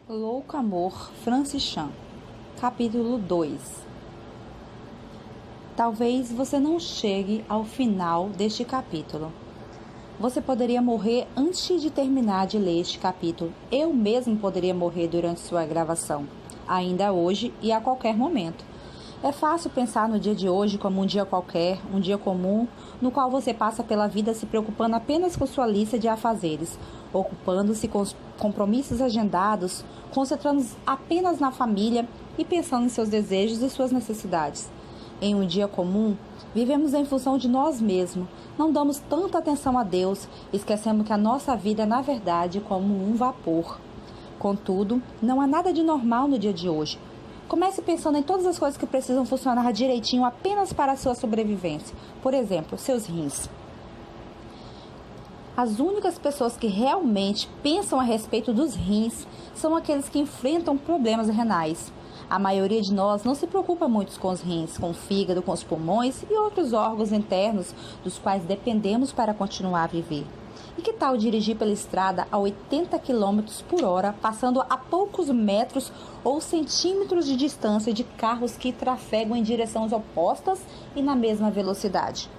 Louco Amor, Francis Chan. Capítulo 2. Talvez você não chegue ao final deste capítulo. Você poderia morrer antes de terminar de ler este capítulo. Eu mesmo poderia morrer durante sua gravação, ainda hoje e a qualquer momento. É fácil pensar no dia de hoje como um dia qualquer, um dia comum, no qual você passa pela vida se preocupando apenas com sua lista de afazeres, ocupando-se com os compromissos agendados, concentrando-se apenas na família e pensando em seus desejos e suas necessidades. Em um dia comum, vivemos em função de nós mesmos, não damos tanta atenção a Deus, esquecemos que a nossa vida é, na verdade, como um vapor. Contudo, não há nada de normal no dia de hoje. Comece pensando em todas as coisas que precisam funcionar direitinho apenas para a sua sobrevivência. Por exemplo, seus rins. As únicas pessoas que realmente pensam a respeito dos rins são aqueles que enfrentam problemas renais. A maioria de nós não se preocupa muito com os rins, com o fígado, com os pulmões e outros órgãos internos dos quais dependemos para continuar a viver. E que tal dirigir pela estrada a 80 km por hora, passando a poucos metros ou centímetros de distância de carros que trafegam em direções opostas e na mesma velocidade?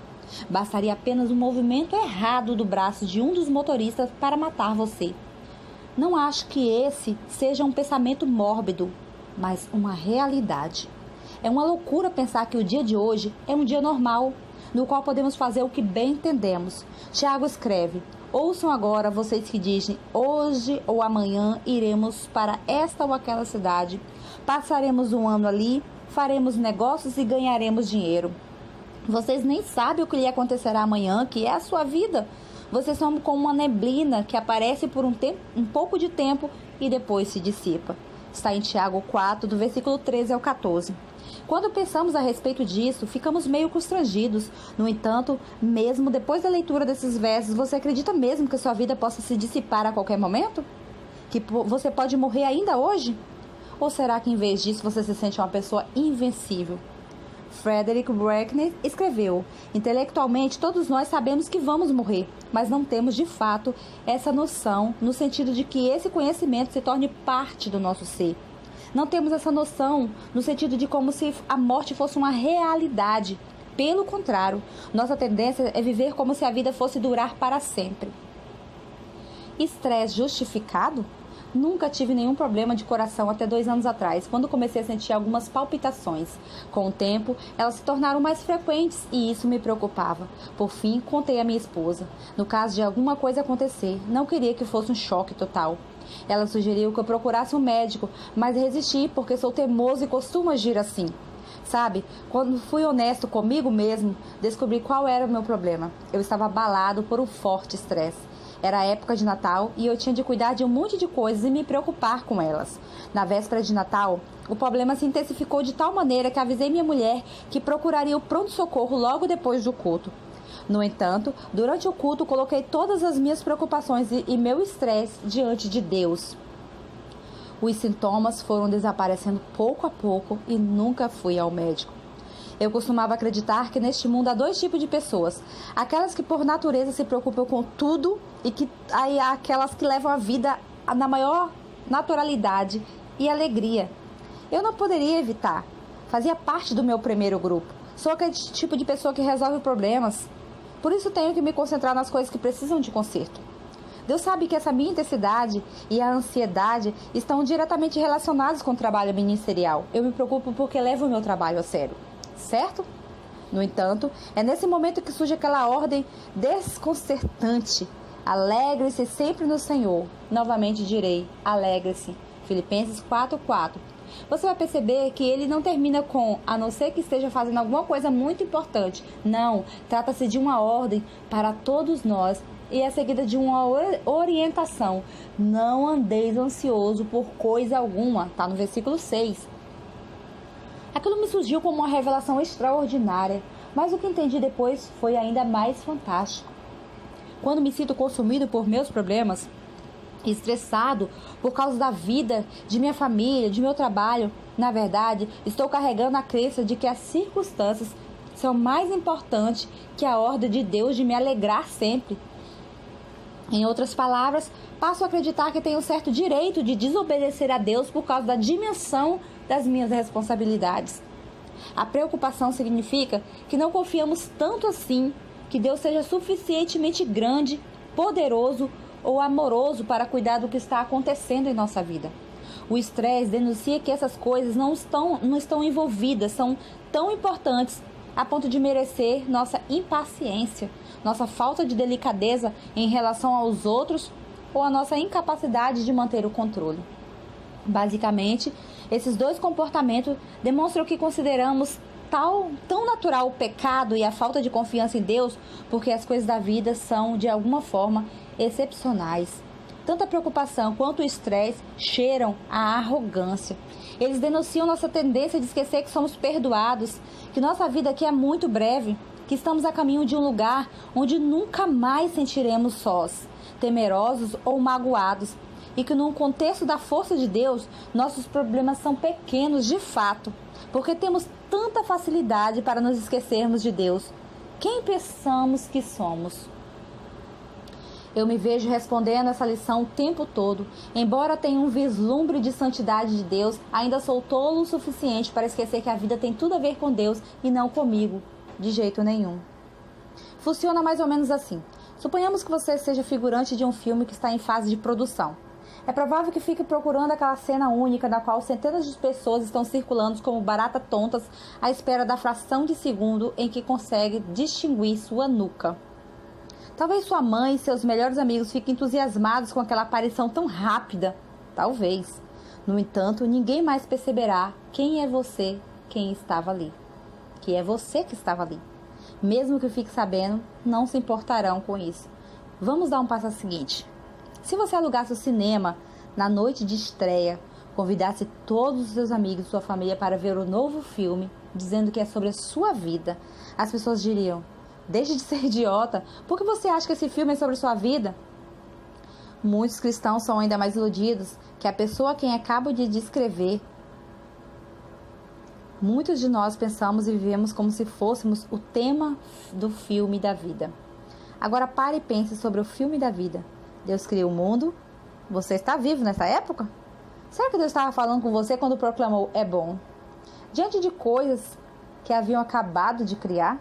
Bastaria apenas um movimento errado do braço de um dos motoristas para matar você. Não acho que esse seja um pensamento mórbido, mas uma realidade. É uma loucura pensar que o dia de hoje é um dia normal, no qual podemos fazer o que bem entendemos. Tiago escreve: ouçam agora vocês que dizem, hoje ou amanhã iremos para esta ou aquela cidade, passaremos um ano ali, faremos negócios e ganharemos dinheiro. Vocês nem sabem o que lhe acontecerá amanhã, que é a sua vida. Vocês são como uma neblina que aparece por um pouco de tempo e depois se dissipa. Está em Tiago 4, do versículo 13 ao 14. Quando pensamos a respeito disso, ficamos meio constrangidos. No entanto, mesmo depois da leitura desses versos, você acredita mesmo que sua vida possa se dissipar a qualquer momento? Que você pode morrer ainda hoje? Ou será que em vez disso você se sente uma pessoa invencível? Frederick Buechner escreveu: intelectualmente todos nós sabemos que vamos morrer, mas não temos de fato essa noção no sentido de que esse conhecimento se torne parte do nosso ser. Não temos essa noção no sentido de como se a morte fosse uma realidade. Pelo contrário, nossa tendência é viver como se a vida fosse durar para sempre. Estresse justificado? Nunca tive nenhum problema de coração até 2 anos atrás, quando comecei a sentir algumas palpitações. Com o tempo, elas se tornaram mais frequentes e isso me preocupava. Por fim, contei à minha esposa. No caso de alguma coisa acontecer, não queria que fosse um choque total. Ela sugeriu que eu procurasse um médico, mas resisti porque sou teimoso e costumo agir assim. Sabe, quando fui honesto comigo mesmo, descobri qual era o meu problema. Eu estava abalado por um forte estresse. Era a época de Natal e eu tinha de cuidar de um monte de coisas e me preocupar com elas. Na véspera de Natal, o problema se intensificou de tal maneira que avisei minha mulher que procuraria o pronto-socorro logo depois do culto. No entanto, durante o culto, coloquei todas as minhas preocupações e meu estresse diante de Deus. Os sintomas foram desaparecendo pouco a pouco e nunca fui ao médico. Eu costumava acreditar que neste mundo há 2 tipos de pessoas. Aquelas que por natureza se preocupam com tudo e que aí há aquelas que levam a vida na maior naturalidade e alegria. Eu não poderia evitar. Fazia parte do meu primeiro grupo. Sou aquele tipo de pessoa que resolve problemas. Por isso tenho que me concentrar nas coisas que precisam de conserto. Deus sabe que essa minha intensidade e a ansiedade estão diretamente relacionados com o trabalho ministerial. Eu me preocupo porque levo o meu trabalho a sério. Certo? No entanto, é nesse momento que surge aquela ordem desconcertante. Alegre-se sempre no Senhor. Novamente direi, alegre-se. Filipenses 4:4. Você vai perceber que ele não termina com, a não ser que esteja fazendo alguma coisa muito importante. Não, trata-se de uma ordem para todos nós e é seguida de uma orientação. Não andeis ansioso por coisa alguma. Está no versículo 6. Aquilo me surgiu como uma revelação extraordinária, mas o que entendi depois foi ainda mais fantástico. Quando me sinto consumido por meus problemas, estressado por causa da vida, de minha família, de meu trabalho, na verdade, estou carregando a crença de que as circunstâncias são mais importantes que a ordem de Deus de me alegrar sempre. Em outras palavras, passo a acreditar que tenho certo direito de desobedecer a Deus por causa da dimensão das minhas responsabilidades. A preocupação significa que não confiamos tanto assim que Deus seja suficientemente grande, poderoso ou amoroso para cuidar do que está acontecendo em nossa vida. O estresse denuncia que essas coisas não estão envolvidas, são tão importantes a ponto de merecer nossa impaciência, nossa falta de delicadeza em relação aos outros ou a nossa incapacidade de manter o controle. Basicamente, esses dois comportamentos demonstram que consideramos tão natural o pecado e a falta de confiança em Deus, porque as coisas da vida são, de alguma forma, excepcionais. Tanto a preocupação quanto o estresse cheiram a arrogância. Eles denunciam nossa tendência de esquecer que somos perdoados, que nossa vida aqui é muito breve, que estamos a caminho de um lugar onde nunca mais sentiremos sós, temerosos ou magoados, e que no contexto da força de Deus, nossos problemas são pequenos de fato, porque temos tanta facilidade para nos esquecermos de Deus. Quem pensamos que somos? Eu me vejo respondendo essa lição o tempo todo. Embora tenha um vislumbre de santidade de Deus, ainda sou tolo o suficiente para esquecer que a vida tem tudo a ver com Deus e não comigo, de jeito nenhum. Funciona mais ou menos assim. Suponhamos que você seja figurante de um filme que está em fase de produção. É provável que fique procurando aquela cena única na qual centenas de pessoas estão circulando como baratas tontas à espera da fração de segundo em que consegue distinguir sua nuca. Talvez sua mãe e seus melhores amigos fiquem entusiasmados com aquela aparição tão rápida. Talvez. No entanto, ninguém mais perceberá quem é você, quem estava ali. Que é você que estava ali. Mesmo que fique sabendo, não se importarão com isso. Vamos dar um passo seguinte. Se você alugasse o cinema na noite de estreia, convidasse todos os seus amigos e sua família para ver o novo filme, dizendo que é sobre a sua vida, as pessoas diriam: deixe de ser idiota, por que você acha que esse filme é sobre sua vida? Muitos cristãos são ainda mais iludidos que a pessoa a quem acabo de descrever. Muitos de nós pensamos e vivemos como se fôssemos o tema do filme da vida. Agora pare e pense sobre o filme da vida. Deus criou o mundo. Você está vivo nessa época? Será que Deus estava falando com você quando proclamou "é bom"? Diante de coisas que haviam acabado de criar?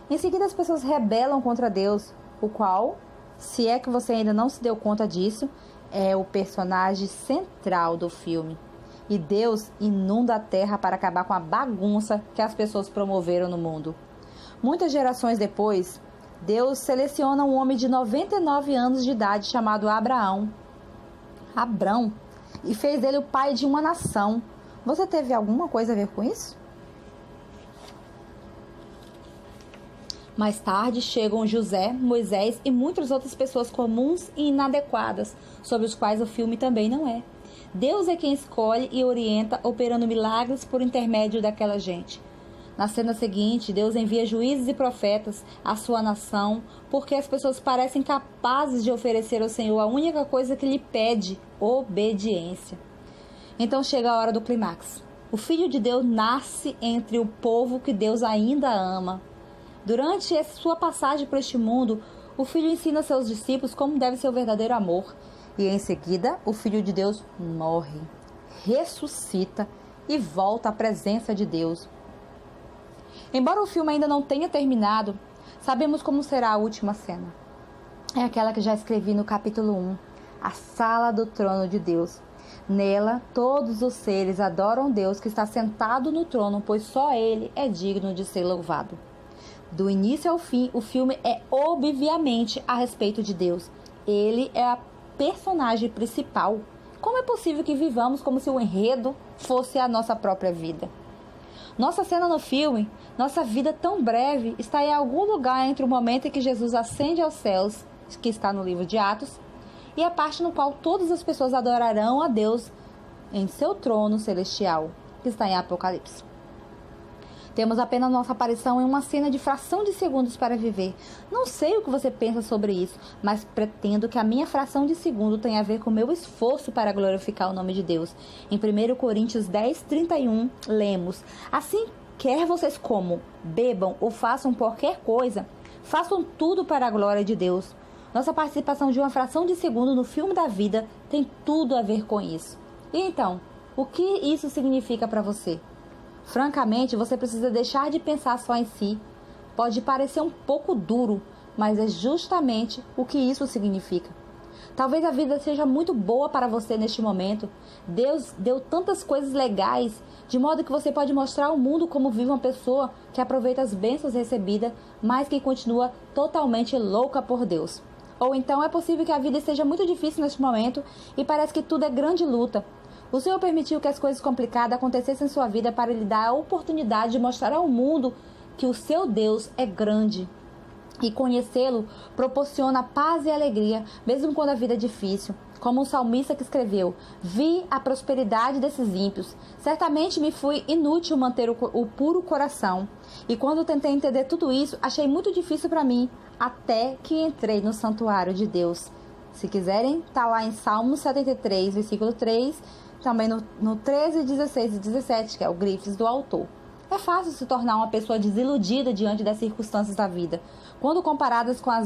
Em seguida, as pessoas rebelam contra Deus, o qual, se é que você ainda não se deu conta disso, é o personagem central do filme. E Deus inunda a terra para acabar com a bagunça que as pessoas promoveram no mundo. Muitas gerações depois, Deus seleciona um homem de 99 anos de idade chamado Abrão, e fez dele o pai de uma nação. Você teve alguma coisa a ver com isso? Mais tarde chegam José, Moisés e muitas outras pessoas comuns e inadequadas, sobre os quais o filme também não é. Deus é quem escolhe e orienta, operando milagres por intermédio daquela gente. Na cena seguinte, Deus envia juízes e profetas à sua nação, porque as pessoas parecem capazes de oferecer ao Senhor a única coisa que lhe pede: obediência. Então chega a hora do clímax. O Filho de Deus nasce entre o povo que Deus ainda ama. Durante a sua passagem por este mundo, o Filho ensina seus discípulos como deve ser o verdadeiro amor. E em seguida, o Filho de Deus morre, ressuscita e volta à presença de Deus. Embora o filme ainda não tenha terminado, sabemos como será a última cena. É aquela que já escrevi no capítulo 1, a sala do trono de Deus. Nela, todos os seres adoram Deus que está sentado no trono, pois só Ele é digno de ser louvado. Do início ao fim, o filme é obviamente a respeito de Deus. Ele é a personagem principal. Como é possível que vivamos como se o enredo fosse a nossa própria vida? Nossa cena no filme, nossa vida tão breve, está em algum lugar entre o momento em que Jesus ascende aos céus, que está no livro de Atos, e a parte no qual todas as pessoas adorarão a Deus em seu trono celestial, que está em Apocalipse. Temos apenas nossa aparição em uma cena de fração de segundos para viver. Não sei o que você pensa sobre isso, mas pretendo que a minha fração de segundo tenha a ver com o meu esforço para glorificar o nome de Deus. Em 1 Coríntios 10:31, lemos: assim, quer vocês comam, bebam ou façam qualquer coisa, façam tudo para a glória de Deus. Nossa participação de uma fração de segundo no filme da vida tem tudo a ver com isso. E então, o que isso significa para você? Francamente, você precisa deixar de pensar só em si. Pode parecer um pouco duro, mas é justamente o que isso significa. Talvez a vida seja muito boa para você neste momento. Deus deu tantas coisas legais, de modo que você pode mostrar ao mundo como vive uma pessoa que aproveita as bênçãos recebidas, mas que continua totalmente louca por Deus. Ou então é possível que a vida esteja muito difícil neste momento e parece que tudo é grande luta. O Senhor permitiu que as coisas complicadas acontecessem em sua vida para lhe dar a oportunidade de mostrar ao mundo que o seu Deus é grande. E conhecê-lo proporciona paz e alegria, mesmo quando a vida é difícil. Como um salmista que escreveu: vi a prosperidade desses ímpios. Certamente me foi inútil manter o puro coração. E quando tentei entender tudo isso, achei muito difícil para mim, até que entrei no santuário de Deus. Se quiserem, está lá em Salmo 73, versículo 3, também no 13, 16 e 17, que é o grifes do autor. É fácil se tornar uma pessoa desiludida diante das circunstâncias da vida, quando comparadas com a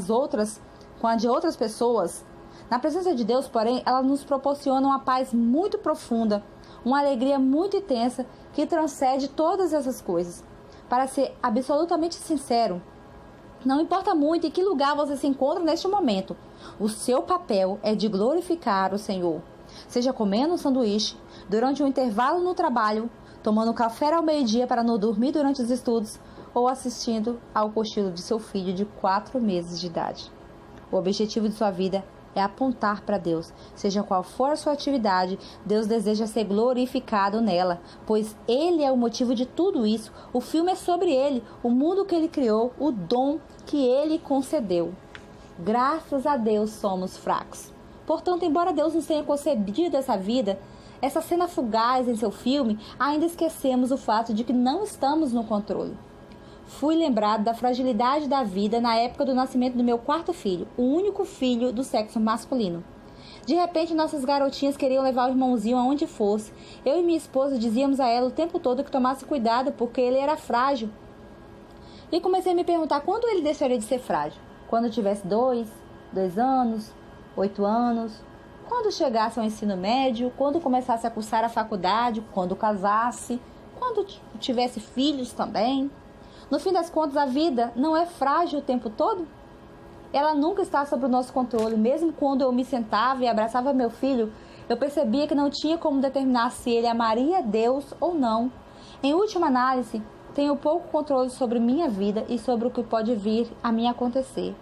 de outras pessoas. Na presença de Deus, porém, ela nos proporciona uma paz muito profunda, uma alegria muito intensa que transcende todas essas coisas. Para ser absolutamente sincero, não importa muito em que lugar você se encontra neste momento, o seu papel é de glorificar o Senhor. Seja comendo um sanduíche, durante um intervalo no trabalho, tomando café ao meio-dia para não dormir durante os estudos, ou assistindo ao cochilo de seu filho de 4 meses de idade. O objetivo de sua vida é apontar para Deus. Seja qual for a sua atividade, Deus deseja ser glorificado nela, pois Ele é o motivo de tudo isso. O filme é sobre Ele, o mundo que Ele criou, o dom que Ele concedeu. Graças a Deus somos fracos. Portanto, embora Deus nos tenha concebido essa vida, essa cena fugaz em seu filme, ainda esquecemos o fato de que não estamos no controle. Fui lembrado da fragilidade da vida na época do nascimento do meu 4º filho, o único filho do sexo masculino. De repente, nossas garotinhas queriam levar o irmãozinho aonde fosse. Eu e minha esposa dizíamos a ela o tempo todo que tomasse cuidado, porque ele era frágil. E comecei a me perguntar quando ele deixaria de ser frágil. Quando tivesse 2 anos, 8 anos, quando chegasse ao ensino médio, quando começasse a cursar a faculdade, quando casasse, quando tivesse filhos também. No fim das contas, a vida não é frágil o tempo todo? Ela nunca está sob o nosso controle. Mesmo quando eu me sentava e abraçava meu filho, eu percebia que não tinha como determinar se ele amaria Deus ou não. Em última análise, tenho pouco controle sobre minha vida e sobre o que pode vir a me acontecer.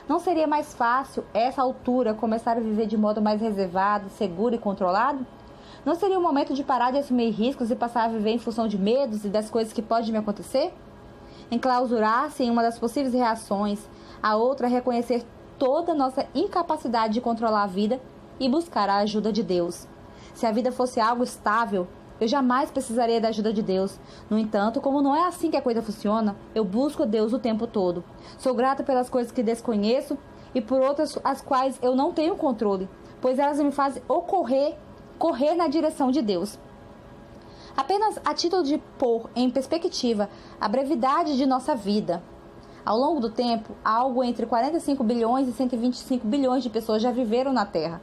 Não seria mais fácil, a essa altura, começar a viver de modo mais reservado, seguro e controlado? Não seria o momento de parar de assumir riscos e passar a viver em função de medos e das coisas que podem me acontecer? Enclausurar-se em uma das possíveis reações, a outra é reconhecer toda a nossa incapacidade de controlar a vida e buscar a ajuda de Deus. Se a vida fosse algo estável, eu jamais precisaria da ajuda de Deus. No entanto, como não é assim que a coisa funciona, eu busco Deus o tempo todo. Sou grata pelas coisas que desconheço e por outras as quais eu não tenho controle, pois elas me fazem correr na direção de Deus. Apenas a título de pôr em perspectiva a brevidade de nossa vida. Ao longo do tempo, algo entre 45 bilhões e 125 bilhões de pessoas já viveram na Terra.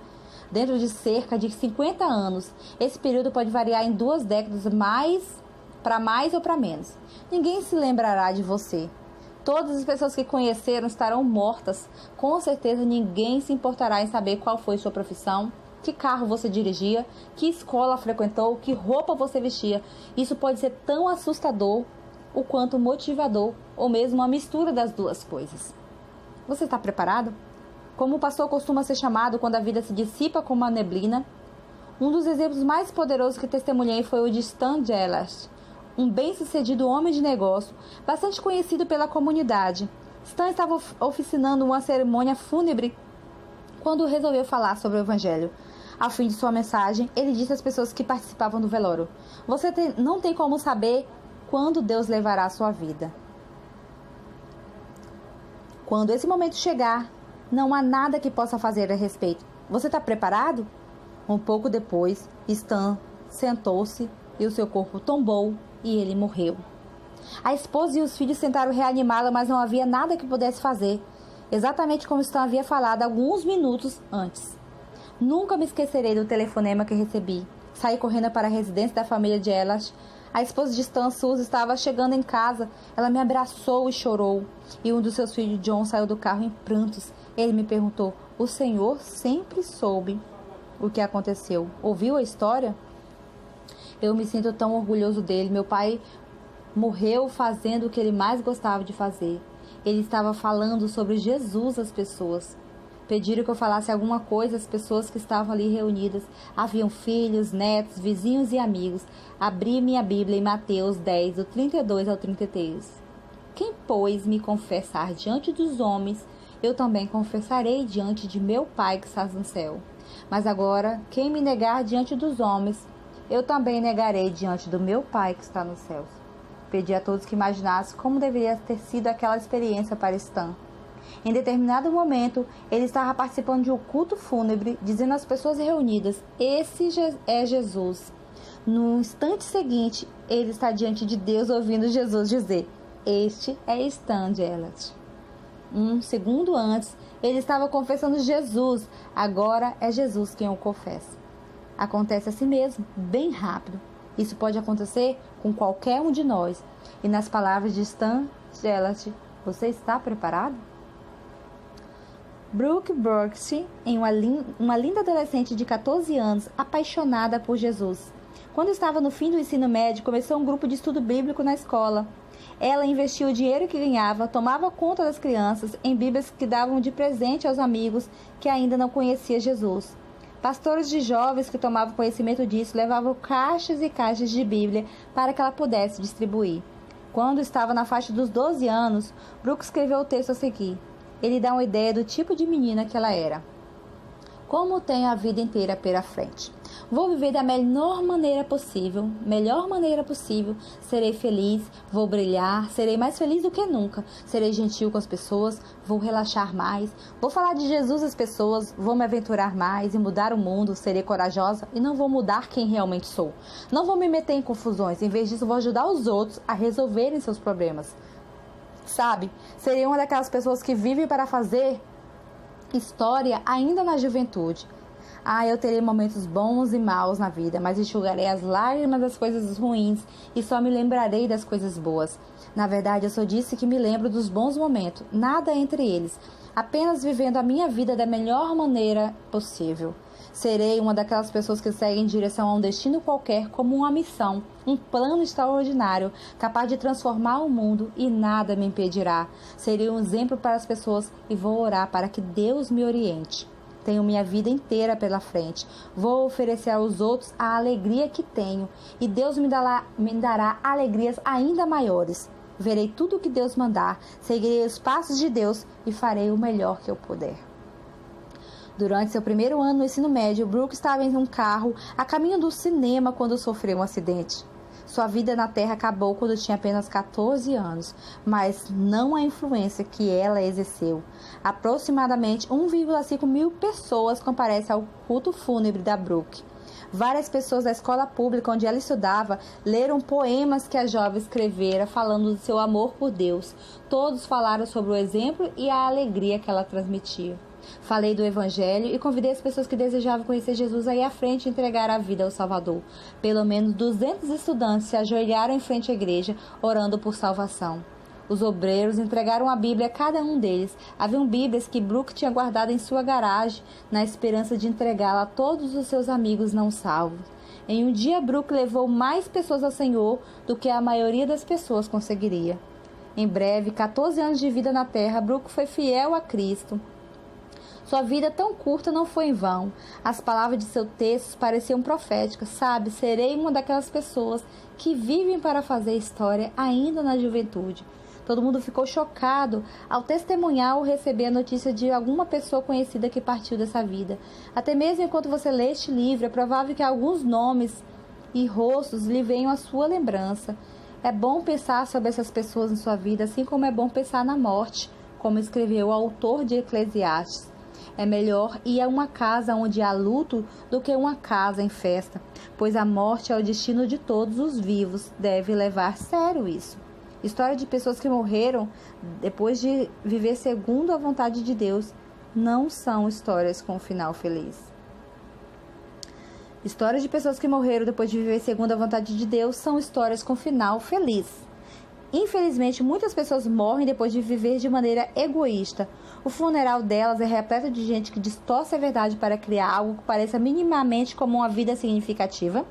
Dentro de cerca de 50 anos, esse período pode variar em 2 décadas, para mais ou para menos. Ninguém se lembrará de você. Todas as pessoas que conheceram estarão mortas. Com certeza ninguém se importará em saber qual foi sua profissão, que carro você dirigia, que escola frequentou, que roupa você vestia. Isso pode ser tão assustador o quanto motivador, ou mesmo uma mistura das duas coisas. Você está preparado? Como o pastor costuma ser chamado quando a vida se dissipa como uma neblina, um dos exemplos mais poderosos que testemunhei foi o de Stan Getz, um bem-sucedido homem de negócio, bastante conhecido pela comunidade. Stan estava oficinando uma cerimônia fúnebre quando resolveu falar sobre o Evangelho. Ao fim de sua mensagem, ele disse às pessoas que participavam do velório: você não tem como saber quando Deus levará a sua vida. Quando esse momento chegar, não há nada que possa fazer a respeito. Você está preparado? Um pouco depois, Stan sentou-se e o seu corpo tombou e ele morreu. A esposa e os filhos tentaram reanimá-la, mas não havia nada que pudesse fazer. exatamente como Stan havia falado alguns minutos antes. Nunca me esquecerei do telefonema que recebi. Saí correndo para a residência da família de Elas. A esposa de Stan, Suzy, estava chegando em casa. Ela me abraçou e chorou. E um dos seus filhos, John, saiu do carro em prantos. Ele me perguntou: o senhor sempre soube o que aconteceu? Ouviu a história? Eu me sinto tão orgulhoso dele. Meu pai morreu fazendo o que ele mais gostava de fazer. Ele estava falando sobre Jesus às pessoas. Pediram que eu falasse alguma coisa às pessoas que estavam ali reunidas. Haviam filhos, netos, vizinhos e amigos. Abri minha Bíblia em Mateus 10, do 32 ao 33. Quem, pois, me confessar diante dos homens, eu também confessarei diante de meu Pai que está no céu. Mas agora, quem me negar diante dos homens, eu também negarei diante do meu Pai que está nos céus. Pedi a todos que imaginassem como deveria ter sido aquela experiência para Stan. Em determinado momento, ele estava participando de um culto fúnebre, dizendo às pessoas reunidas: esse é Jesus. No instante seguinte, ele está diante de Deus ouvindo Jesus dizer: este é Stan Geller. Um segundo antes, ele estava confessando Jesus. Agora é Jesus quem o confessa. Acontece assim mesmo, bem rápido. Isso pode acontecer com qualquer um de nós. E nas palavras de Stan Geller, você está preparado? Brooke Burke, uma linda adolescente de 14 anos, apaixonada por Jesus. Quando estava no fim do ensino médio, começou um grupo de estudo bíblico na escola. Ela investia o dinheiro que ganhava, tomava conta das crianças, em Bíblias que davam de presente aos amigos que ainda não conheciam Jesus. Pastores de jovens que tomavam conhecimento disso levavam caixas e caixas de Bíblia para que ela pudesse distribuir. Quando estava na faixa dos 12 anos, Brooke escreveu o texto a seguir. Ele dá uma ideia do tipo de menina que ela era. Como tenho a vida inteira pela frente. Vou viver da melhor maneira possível, serei feliz, vou brilhar, serei mais feliz do que nunca, serei gentil com as pessoas, vou relaxar mais, vou falar de Jesus às pessoas, vou me aventurar mais e mudar o mundo, serei corajosa e não vou mudar quem realmente sou. Não vou me meter em confusões, em vez disso vou ajudar os outros a resolverem seus problemas. Sabe, serei uma daquelas pessoas que vivem para fazer história ainda na juventude. Eu terei momentos bons e maus na vida, mas enxugarei as lágrimas das coisas ruins e só me lembrarei das coisas boas. Na verdade, eu só disse que me lembro dos bons momentos, nada entre eles, apenas vivendo a minha vida da melhor maneira possível. Serei uma daquelas pessoas que seguem em direção a um destino qualquer como uma missão, um plano extraordinário, capaz de transformar o mundo e nada me impedirá. Serei um exemplo para as pessoas e vou orar para que Deus me oriente. Tenho minha vida inteira pela frente. Vou oferecer aos outros a alegria que tenho e Deus me dará alegrias ainda maiores. Verei tudo o que Deus mandar, seguirei os passos de Deus e farei o melhor que eu puder. Durante seu primeiro ano no ensino médio, Brooke estava em um carro a caminho do cinema quando sofreu um acidente. Sua vida na Terra acabou quando tinha apenas 14 anos, mas não a influência que ela exerceu. Aproximadamente 1,5 mil pessoas comparecem ao culto fúnebre da Brooke. Várias pessoas da escola pública onde ela estudava leram poemas que a jovem escrevera falando do seu amor por Deus. Todos falaram sobre o exemplo e a alegria que ela transmitia. Falei do Evangelho e convidei as pessoas que desejavam conhecer Jesus a ir à frente e entregar a vida ao Salvador. Pelo menos 200 estudantes se ajoelharam em frente à igreja, orando por salvação. Os obreiros entregaram a Bíblia a cada um deles. Haviam Bíblias que Brooke tinha guardado em sua garagem, na esperança de entregá-la a todos os seus amigos não salvos. Em um dia, Brooke levou mais pessoas ao Senhor do que a maioria das pessoas conseguiria. Em breve, 14 anos de vida na terra, Brooke foi fiel a Cristo. Sua vida tão curta não foi em vão. As palavras de seu texto pareciam proféticas. Sabe, serei uma daquelas pessoas que vivem para fazer história ainda na juventude. Todo mundo ficou chocado ao testemunhar ou receber a notícia de alguma pessoa conhecida que partiu dessa vida. Até mesmo enquanto você lê este livro, é provável que alguns nomes e rostos lhe venham à sua lembrança. É bom pensar sobre essas pessoas em sua vida, assim como é bom pensar na morte, como escreveu o autor de Eclesiastes. É melhor ir a uma casa onde há luto do que uma casa em festa, pois a morte é o destino de todos os vivos. Deve levar a sério isso. História de pessoas que morreram depois de viver segundo a vontade de Deus não são histórias com um final feliz. Histórias de pessoas que morreram depois de viver segundo a vontade de Deus são histórias com final feliz. Infelizmente, muitas pessoas morrem depois de viver de maneira egoísta. O funeral delas é repleto de gente que distorce a verdade para criar algo que pareça minimamente como uma vida significativa.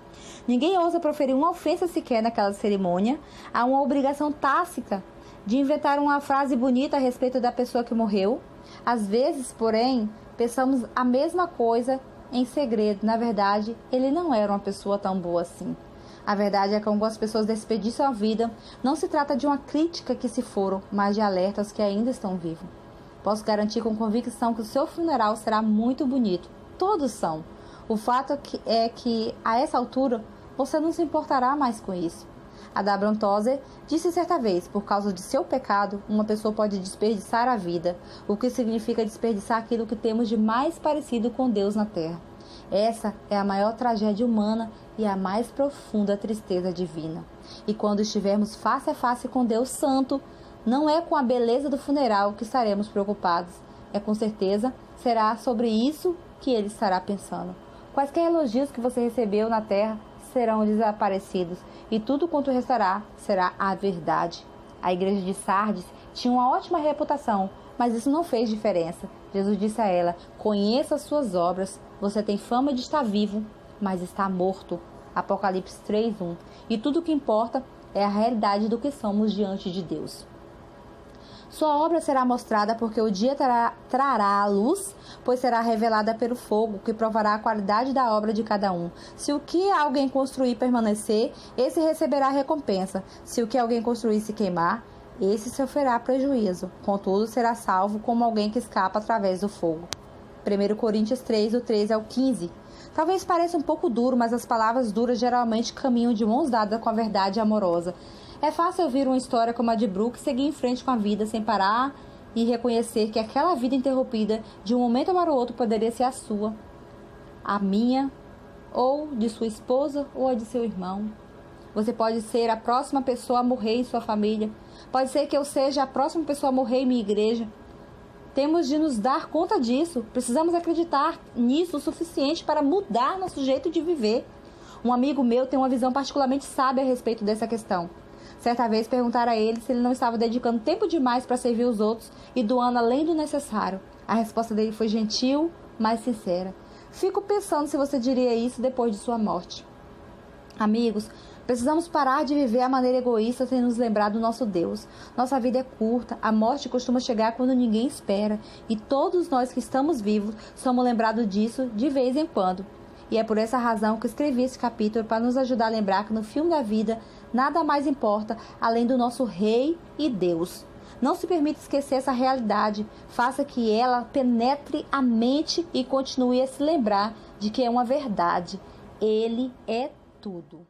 Ninguém ousa proferir uma ofensa sequer naquela cerimônia. Há uma obrigação tácita de inventar uma frase bonita a respeito da pessoa que morreu. Às vezes, porém, pensamos a mesma coisa em segredo. Na verdade, ele não era uma pessoa tão boa assim. A verdade é que algumas pessoas desperdiçam a vida. Não se trata de uma crítica que se foram, mas de alertas que ainda estão vivos. Posso garantir com convicção que o seu funeral será muito bonito. Todos são. O fato é que, a essa altura, você não se importará mais com isso. Abraham Tozer disse certa vez, por causa de seu pecado, uma pessoa pode desperdiçar a vida, o que significa desperdiçar aquilo que temos de mais parecido com Deus na terra. Essa é a maior tragédia humana e a mais profunda tristeza divina. E quando estivermos face a face com Deus Santo, não é com a beleza do funeral que estaremos preocupados. Com certeza, será sobre isso que Ele estará pensando. Quaisquer elogios que você recebeu na terra serão desaparecidos, e tudo quanto restará será a verdade. A igreja de Sardes tinha uma ótima reputação, mas isso não fez diferença. Jesus disse a ela: conheça as suas obras, você tem fama de estar vivo, mas está morto. Apocalipse 3:1. E tudo o que importa é a realidade do que somos diante de Deus. Sua obra será mostrada porque o dia trará a luz, pois será revelada pelo fogo, que provará a qualidade da obra de cada um. Se o que alguém construir permanecer, esse receberá recompensa. Se o que alguém construir se queimar, esse sofrerá prejuízo. Contudo, será salvo como alguém que escapa através do fogo. 1 Coríntios 3, do 13 ao 15. Talvez pareça um pouco duro, mas as palavras duras geralmente caminham de mãos dadas com a verdade amorosa. É fácil ouvir uma história como a de Brooke e seguir em frente com a vida sem parar e reconhecer que aquela vida interrompida de um momento para o outro poderia ser a sua, a minha, ou de sua esposa ou a de seu irmão. Você pode ser a próxima pessoa a morrer em sua família. Pode ser que eu seja a próxima pessoa a morrer em minha igreja. Temos de nos dar conta disso. Precisamos acreditar nisso o suficiente para mudar nosso jeito de viver. Um amigo meu tem uma visão particularmente sábia a respeito dessa questão. Certa vez perguntaram a ele se ele não estava dedicando tempo demais para servir os outros e doando além do necessário. A resposta dele foi gentil, mas sincera. Fico pensando se você diria isso depois de sua morte. Amigos, precisamos parar de viver a maneira egoísta sem nos lembrar do nosso Deus. Nossa vida é curta, a morte costuma chegar quando ninguém espera, e todos nós que estamos vivos somos lembrados disso de vez em quando. E é por essa razão que escrevi esse capítulo, para nos ajudar a lembrar que no filme da vida nada mais importa além do nosso Rei e Deus. Não se permita esquecer essa realidade, faça que ela penetre a mente e continue a se lembrar de que é uma verdade. Ele é tudo.